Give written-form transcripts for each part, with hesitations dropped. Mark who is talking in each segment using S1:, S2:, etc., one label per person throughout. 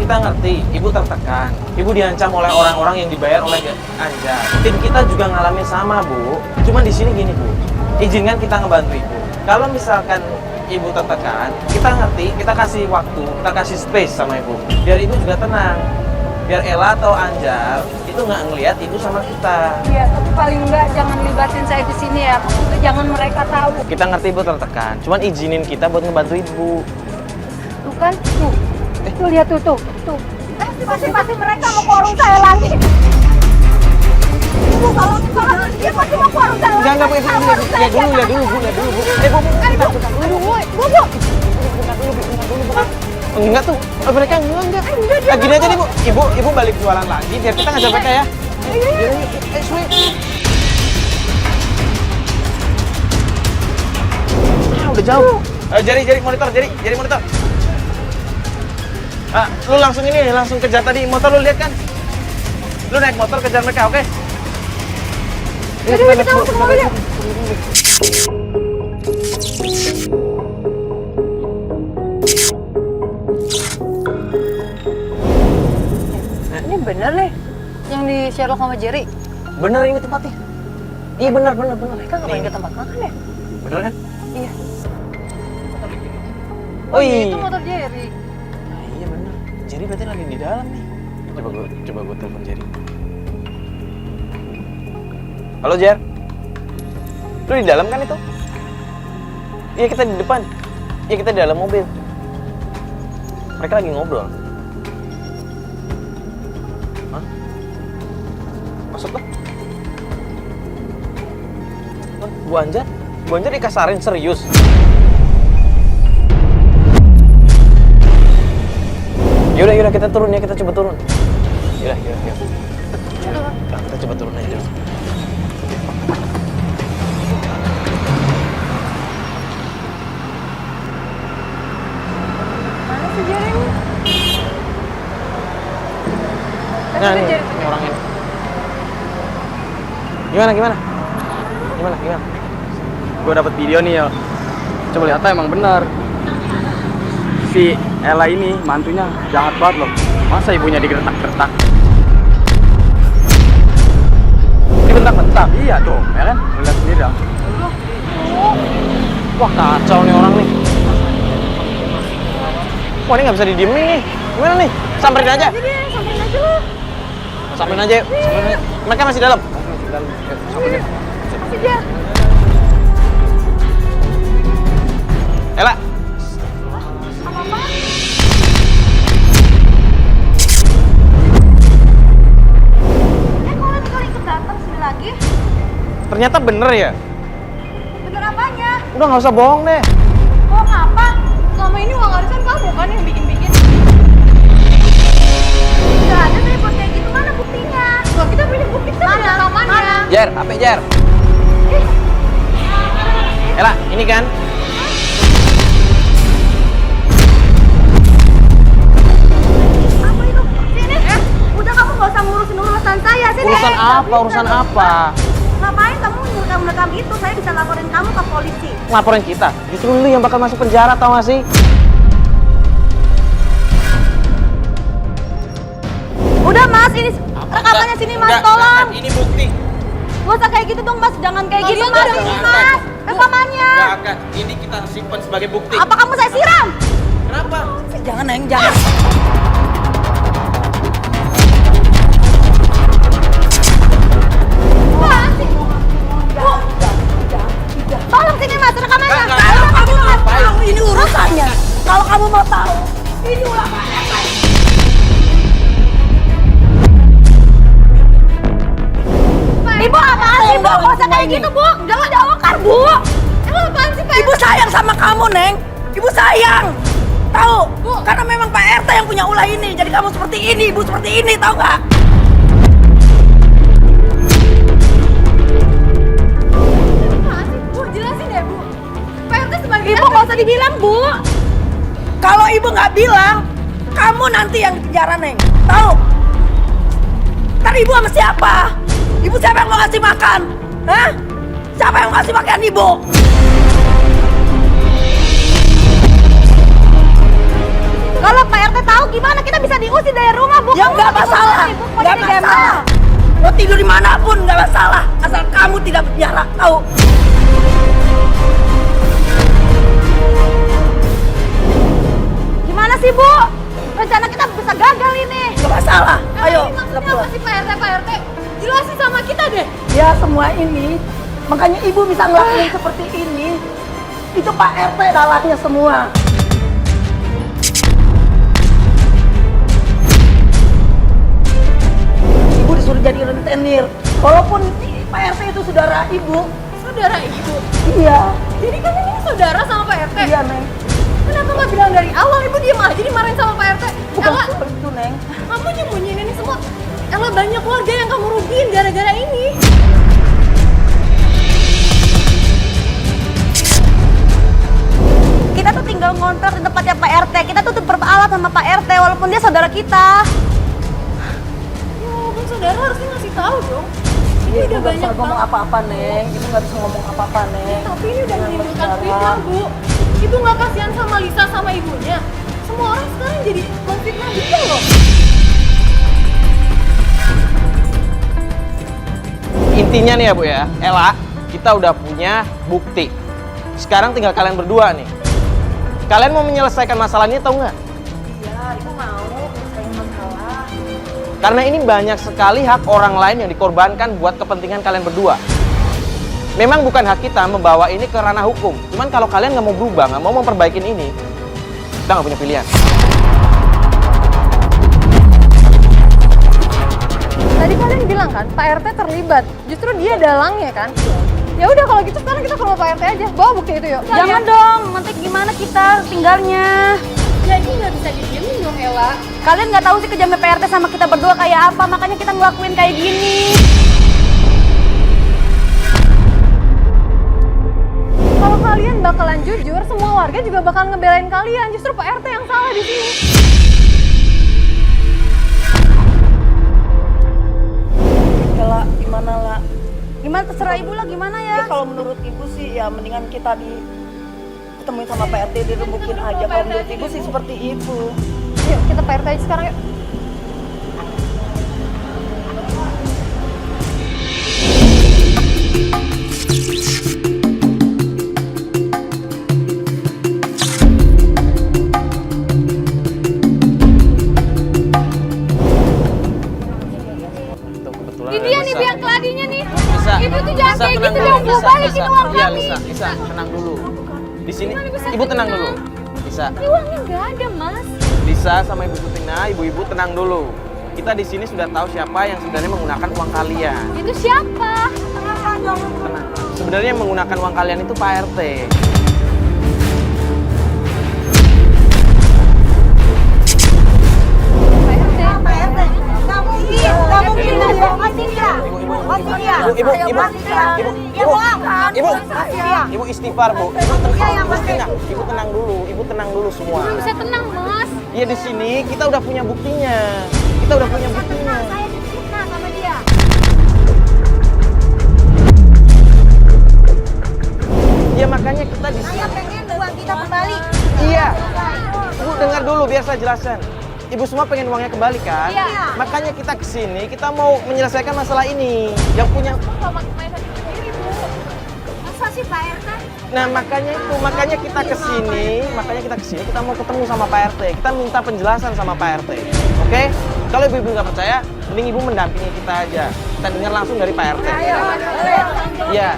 S1: kita ngerti, ibu tertekan. Ibu diancam oleh orang-orang yang dibayar oleh Anjar. Tim kita juga ngalamin sama, Bu. Cuman di sini gini, Bu. Izinkan kita ngebantu ibu. Kalau misalkan ibu tertekan, kita ngerti, kita kasih waktu, kita kasih space sama ibu. Biar ibu juga tenang. Biar Ella atau Anjar itu nggak ngelihat ibu sama kita.
S2: Iya, tapi paling enggak jangan libatin saya di sini ya. Jangan mereka tahu.
S1: Kita ngerti ibu tertekan. Cuman izinin kita buat ngebantu ibu.
S2: Tuh kan, tuh. Tuh lihat tuh. Pasti mereka mau ke warung saya lagi. Ibu kalau dia pasti mau ke warung saya lagi.
S1: Enggak, Bu. Lihat dulu, Bu. Bu. Enggak tuh, mereka enggak. Gini aja nih, Bu. Ibu balik jualan lagi biar kita ngejar mereka ya. Udah jauh. Jari monitor. Lu langsung kejar tadi motor, lu lihat kan? Lu naik motor kejar mereka, oke?
S2: Jadi kita langsung mobil ya. Ini bener nih yang di Sherlock sama Jerry.
S1: Bener ini tempatnya. Iya bener.
S2: Mereka ngapain ke tempat makan ya?
S1: Bener kan?
S2: Iya.
S1: Oh iya.
S2: Itu motor Jerry.
S1: Nah, iya bener. Jerry berarti lagi di dalam nih. Coba gue telepon Jerry. Halo Jer. Lu di dalam kan itu? Iya kita di depan. Iya kita di dalam mobil. Mereka lagi ngobrol. Hah? Maksud lo? Bu Anjar dikasarin serius? Yaudah kita turun ya, kita coba turun. Yaudah. Nah, kita coba turun aja.
S2: Mana sih Jerry ini?
S1: Nah, ini orang ini. Gimana?
S3: Gue dapet video nih ya. Coba lihat emang benar. Si Ella ini mantunya jahat banget loh. Masa ibunya digertak-gertak? Dibentak-bentak? Iya dong, ya kan? Lihat sendiri dah.
S1: Wah kacau nih orang nih. Wah ini nggak bisa didiemin nih. Gimana nih? Samperin aja. Samperin aja yuk. Mereka masih dalam. Samperin.
S2: Masih dia.
S1: Ella.
S2: Kalian ikut datang sini lagi?
S1: Ternyata bener ya?
S2: Bener apanya?
S1: Udah nggak usah bohong deh.
S2: Bohong apa? Selama ini uang arisan kamu kan yang bikin-bikin. Nggak ada report kayak gitu, mana buktinya? Loh, kita punya bukti sama rekamannya.
S1: Jer, HP Jer. Ella, ini kan?
S2: Apa itu? Sini. Udah kamu nggak usah ngurusin urusan saya. Sini.
S1: Urusan apa?
S2: Ngapain kamu ngerekam itu? Saya bisa laporin kamu ke polisi.
S1: Laporin kita? Justru lu yang bakal masuk penjara, tau gak sih?
S2: Udah Mas, ini rekamannya sini Mas, tolong.
S1: Ini bukti.
S2: Gak usah kayak gitu dong Mas, jangan kayak gitu Mas. Ini Mas, rekamannya.
S1: Enggak. Ini kita simpan sebagai bukti.
S2: Apa kamu saya siram?
S1: Kenapa?
S2: Jangan Neng, jangan. Tolong sini Mas, rekamannya.
S1: Kalau kamu mau tahu
S2: ini urusannya. Kalau kamu mau tahu, ini urusannya. Ibu apaan sih Bu? Gak usah kayak gitu Bu. Jangan jawabkan Bu. Emang apaan sih Pak?
S4: Ibu sayang sama kamu, Neng. Ibu sayang. Tahu? Karena memang Pak RT yang punya ulah ini. Jadi kamu seperti ini, Ibu seperti ini, tahu nggak?
S2: Apaan sih Bu? Jelasin deh Bu. Pak RT sebagai Ibu gak usah dibilang Bu.
S4: Kalau Ibu nggak bilang, kamu nanti yang penjara, Neng. Tahu? Ntar Ibu sama siapa? Ibu siapa yang mau kasih makan? Hah? Siapa yang mau kasih makan Ibu?
S2: Kalau Pak RT tahu gimana kita bisa diusir dari rumah, Bu.
S4: Ya nggak masalah,
S2: Ibu, kok
S4: nggak
S2: jadi kayak
S4: masalah. Mau tidur di manapun nggak masalah, asal kamu tidak berbiara, tahu?
S2: Gimana sih, Bu? Rencana kita bisa gagal ini.
S4: Nggak masalah. Ayo,
S2: Ini maksudnya
S4: kita pulang.
S2: apa sih Pak RT? Pak RT, jelasin sama kita deh.
S4: Ya semua ini, makanya ibu bisa ngelakuin seperti ini. Itu Pak RT dalahnya semua. Ibu disuruh jadi rentenir, walaupun Pak RT itu saudara ibu.
S2: Saudara Ibu.
S4: Iya,
S2: Jadi kan ini saudara sama Pak RT.
S4: iya Neng.
S2: Kenapa nggak bilang dari awal? Ibu diem aja dimarahin sama Pak RT.
S4: Bukan
S2: Ella,
S4: seperti itu Neng.
S2: kamu nyembunyiin ini semua. Ella, banyak keluarga yang kamu rugiin gara-gara ini. Kita tuh tinggal ngontrak di tempatnya Pak RT. Kita tuh beralat sama Pak RT walaupun dia saudara kita. Ya walaupun saudara harusnya ngasih tahu dong. Ini
S4: Ibu
S2: udah
S4: nggak
S2: banyak
S4: bisa ngomong
S2: banget.
S4: apa-apa Neng. Ibu nggak bisa ngomong apa-apa Neng.
S2: Tapi ini udah
S4: Jangan
S2: menimbulkan
S4: berbicara.
S2: fitnah, Bu. Ibu nggak kasihan sama Lisa sama ibunya. Semua orang sekarang jadi memfitnah dia loh.
S1: Intinya nih ya Bu ya, Ella, kita udah punya bukti. Sekarang tinggal kalian berdua nih. Kalian mau menyelesaikan masalah ini atau enggak?
S4: Iya, ibu mau menyelesaikan masalah.
S1: Karena ini banyak sekali hak orang lain yang dikorbankan buat kepentingan kalian berdua. Memang bukan hak kita membawa ini ke ranah hukum. Cuman kalau kalian nggak mau berubah, nggak mau memperbaikin ini, kita nggak punya pilihan.
S2: Tadi kalian bilang kan Pak RT terlibat. Justru dia dalangnya kan. Ya udah kalau gitu sekarang kita ke rumah Pak RT aja. Bawa bukti itu yuk.
S5: Jangan dong, nanti gimana kita tinggalnya?
S2: Jadi nggak bisa didiemin dong Ella.
S5: Kalian nggak tahu sih kejamnya PRT sama kita berdua kayak apa, makanya kita ngelakuin kayak gini.
S2: Kalau kalian bakalan jujur, semua warga juga bakal ngebelain kalian. Justru Pak RT yang salah di sini.
S4: Ella, gimana lah?
S5: Gimana terserah ibu lah, gimana ya?
S4: Ya kalau menurut ibu sih ya mendingan kita ketemuin sama Pak RT direbukin aja. Kalau menurut ibu sih seperti itu.
S2: Yuk kita Pak RT aja sekarang yuk.
S1: Tuh, kebetulan
S2: Ini
S1: ada
S2: dia nih
S1: Lisa.
S2: biang keladinya nih.
S1: Lisa,
S2: Ibu tuh jangan
S1: Lisa,
S2: kayak
S1: tenang
S2: gitu
S1: dulu.
S2: dong. Bu,
S1: Lisa,
S2: balikin
S1: Lisa.
S2: uang
S1: Iya
S2: kami.
S1: Lisa, tenang dulu. Di sini,
S2: Gimana bisa
S1: ibu tenang
S2: tenang?
S1: dulu. Lisa,
S2: Ini uangnya nggak ada mas.
S1: Lisa sama Ibu Putina, ibu-ibu tenang dulu. Kita di sini sudah tahu siapa yang sebenarnya menggunakan uang kalian.
S2: Itu siapa?
S1: Tenang. Sebenarnya yang menggunakan uang kalian itu Pak RT. Ibu istighfar Bu. Ibu tenang dulu. Ibu tenang dulu semua.
S2: Belum bisa tenang mas.
S1: Iya di sini kita udah punya buktinya. Kita udah punya buktinya.
S2: Saya difitnah sama dia.
S1: Ya makanya kita di sini.
S2: Pengen uang kita kembali.
S1: Iya. Bu dengar dulu biar saya jelaskan. Ibu semua pengen uangnya kembali kan?
S2: Iya.
S1: Makanya kita kesini, kita mau menyelesaikan masalah ini. Yang punya.
S2: Masa sih Pak RT?
S1: Nah makanya kita kesini, kita mau ketemu sama Pak RT. Kita minta penjelasan sama Pak RT. Oke? Kalau ibu nggak percaya, mending ibu mendampingi kita aja. Kita dengar langsung dari Pak RT. Iya.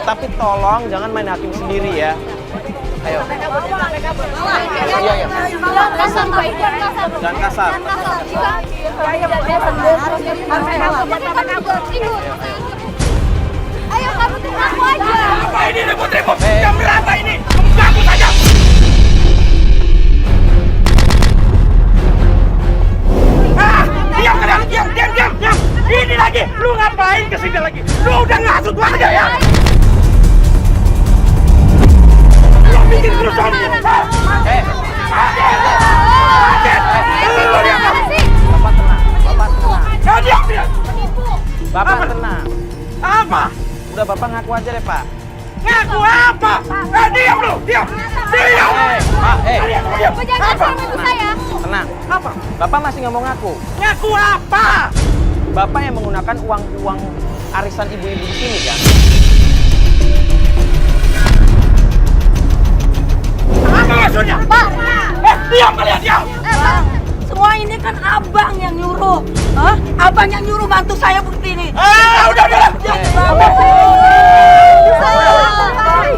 S1: Tapi tolong jangan main hakim sendiri ya. Ayo. Iya, iya.
S2: Kasar Pak, kasar.
S1: Jangan kasar.
S2: Ayo kamu tuh aku aja.
S6: Apa ini ribut-ribut? Jam berapa ini? Kamu ngaku saja. Diam kalian, diam. Ini lagi, lu ngapain kesini lagi? Lu udah ngasut warga ya? Lu bikin kerusuhan ini. Lu yang apa?
S1: Bapak tenang. Bapak tenang.
S6: Diam.
S1: Bapak tenang.
S6: Apa?
S1: Udah Bapak ngaku aja deh Pak.
S6: Ngaku apa? Diam lu, diam. Diam.
S1: Pak,
S6: Kalian diam.
S5: Bapak jangan kasar sama ibu saya.
S1: tenang.
S6: Apa?
S1: Bapak masih nggak mau ngaku.
S6: Ngaku apa?
S1: Bapak yang menggunakan uang arisan ibu-ibu di sini kan?
S6: Apa maksudnya?
S4: Pak,
S6: Diam kalian, diam.
S4: Pak, semua ini kan abang yang nyuruh. Hah? Abang yang nyuruh bantu saya bukti ini.
S6: Udah.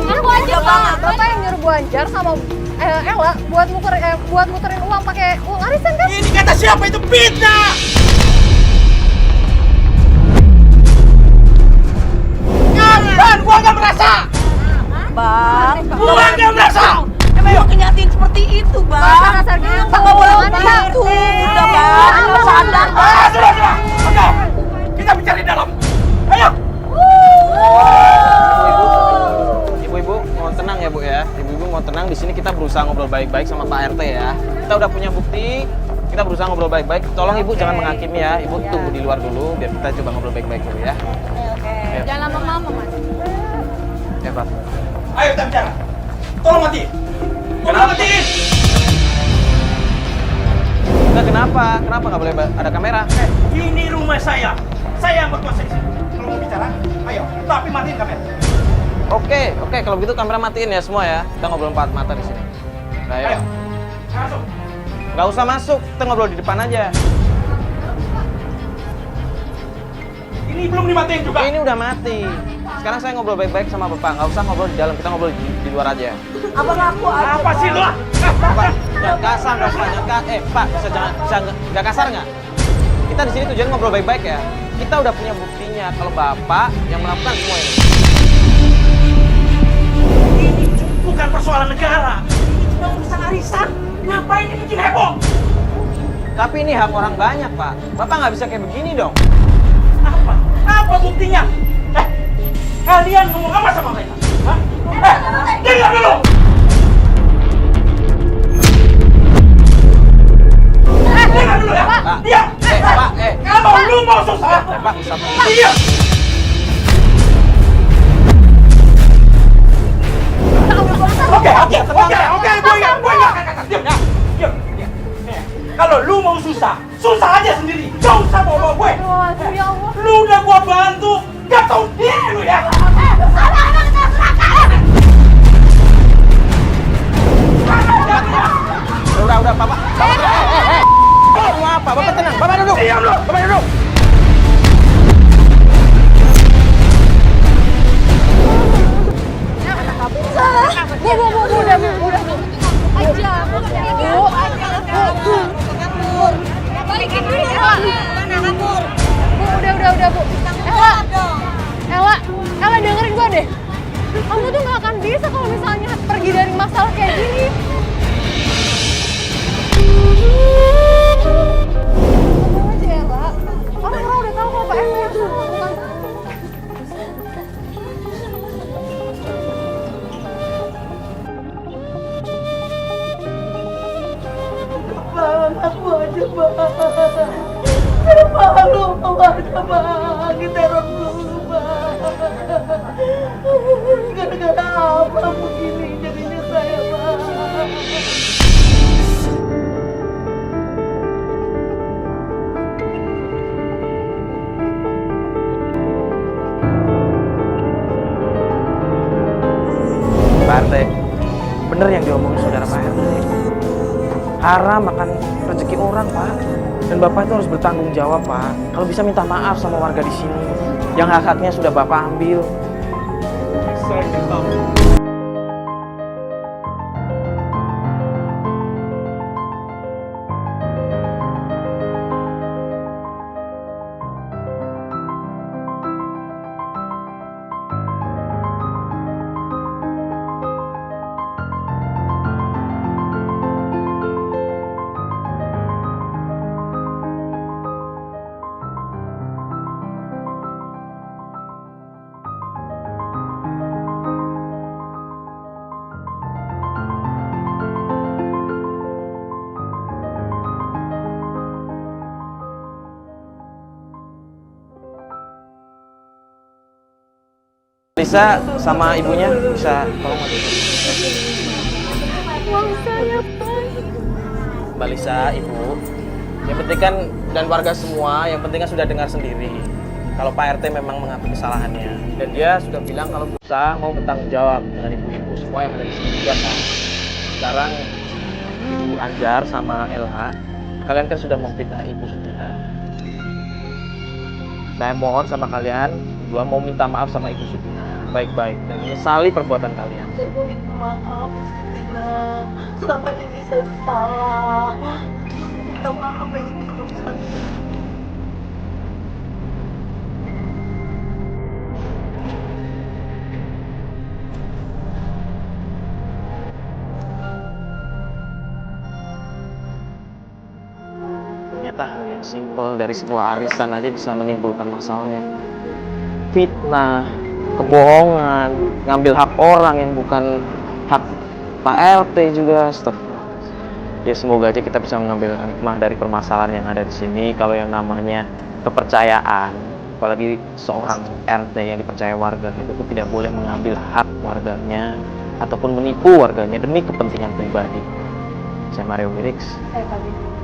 S5: Aku aja Pak. Bapak yang nyuruh Bu Anjar sama Ella buat muterin uang pakai uang arisan kan?
S6: Ini kata siapa itu fitnah? Kan gua nggak merasa.
S4: Bang,
S6: Gua nggak merasa.
S4: memang kenyataan seperti itu, Bang.
S5: Kasar gitu.
S4: Pak nggak boleh begitu. Udah, Bang. Sadar, Bang.
S6: Sudah. Oke, kita bicara di dalam. Ayo.
S1: Ibu-ibu mohon tenang ya Bu ya. Ibu-ibu mohon tenang. Di sini kita berusaha ngobrol baik-baik sama Pak RT ya. Kita udah punya bukti. Kita berusaha ngobrol baik-baik. Tolong Ibu jangan menghakimi ya. Ibu tunggu di luar dulu biar kita coba ngobrol baik-baik dulu ya.
S5: Jangan lama-lama Mas.
S1: Ya Pak.
S6: Ayo kita bicara. Tolong matiin. Tolong matiin.
S1: Kenapa? Kenapa nggak boleh ada kamera?
S6: Ini rumah saya. Saya yang berkuasa di sini. Kalau mau bicara, ayo. Tapi matiin kamera.
S1: Oke. Kalau begitu kamera matiin ya semua ya. Kita ngobrol empat mata di sini. Nah, ayo.
S6: Ayo. Masuk.
S1: Nggak usah masuk. Kita ngobrol di depan aja.
S6: Ini belum dimatiin juga.
S1: Ini udah mati. Sekarang saya ngobrol baik-baik sama Bapak. Nggak usah ngobrol di dalam. Kita ngobrol di luar aja.
S4: Abang aku aja.
S6: Apa sih lu?
S1: Pak, jangan kasar, Pak, bisa nggak kasar nggak? Kita di sini tujuan ngobrol baik-baik ya. Kita udah punya buktinya kalau Bapak yang melakukan semua ini.
S6: Ini bukan persoalan negara. Ini cuma urusan arisan. Ngapain dibikin heboh?
S1: Tapi ini hak orang banyak, Pak. Bapak nggak bisa kayak begini dong.
S6: Apa? Apa buktinya? Kalian ngomong apa sama mereka? Hah? Dengar dulu! Dengar dulu ya!
S1: Pak.
S6: Diam!
S1: Pak,
S6: Kalau lu mau susah,
S1: Pak, bisa.
S6: diam! Oke, gue ingat. Diam. Kalau lu mau susah aja sendiri. Gak usah bawa gue.
S5: Aduh, ya Allah.
S6: Lu udah gua bantu, gak tau diri lu ya.
S1: Udah, Bapak. Mau apa? Bapak tenang. Bapak duduk.
S6: Diam lu.
S1: Bapak duduk.
S5: Bu, udah. Aja, Bu. Balikin dulu, Ella. Bu, udah, Bu. Ella dengerin gua deh. Kamu tuh gak akan bisa kalau misalnya pergi dari masalah kayak gini. Ngomong aja, Ella. Orang-orang udah tahu kalau Pak RT yang salah, bukan
S4: Bang, aku aja, Bang. Kenapa lu mau aja, Bang? Diteror dulu, Bang. Gara-gara apa begini jadinya saya, Bang?
S1: Pak RT, bener yang diomongin saudara Pak RT. Haram makan rezeki orang, Pak. Dan Bapak itu harus bertanggung jawab, Pak. Kalau bisa minta maaf sama warga di sini. Yang hak-haknya sudah Bapak ambil.
S6: Saya minta.
S1: Balisa sama ibunya bisa tolong nggak?
S5: Uang saya, Pak.
S1: Balisa, ibu. Yang penting kan, dan warga semua, yang penting kan sudah dengar sendiri kalau Pak RT memang mengakui kesalahannya. Dan dia sudah bilang kalau bisa mau bertanggung jawab dengan ibu-ibu semua yang ada di sini. Ya kan? Sekarang Ibu Anjar sama LH, kalian kan sudah memfitnah ibu sudah. Saya mohon sama kalian, berdua mau minta maaf sama ibu sudah. Baik-baik, dan menyesali perbuatan kalian.
S4: Maaf, sampai ini saya salah. Minta maaf ya,
S1: Ternyata hal yang simpel dari sebuah arisan aja bisa menimbulkan masalahnya. Fitnah, kebohongan, ngambil hak orang yang bukan hak Pak RT juga. Stop. Ya semoga aja kita bisa mengambil hikmah dari permasalahan yang ada di sini. Kalau yang namanya kepercayaan, apalagi seorang RT yang dipercaya warga, itu tidak boleh mengambil hak warganya ataupun menipu warganya demi kepentingan pribadi. Saya Mario Wirix.
S5: Saya Kak.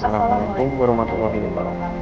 S1: Assalamualaikum warahmatullahi wabarakatuh.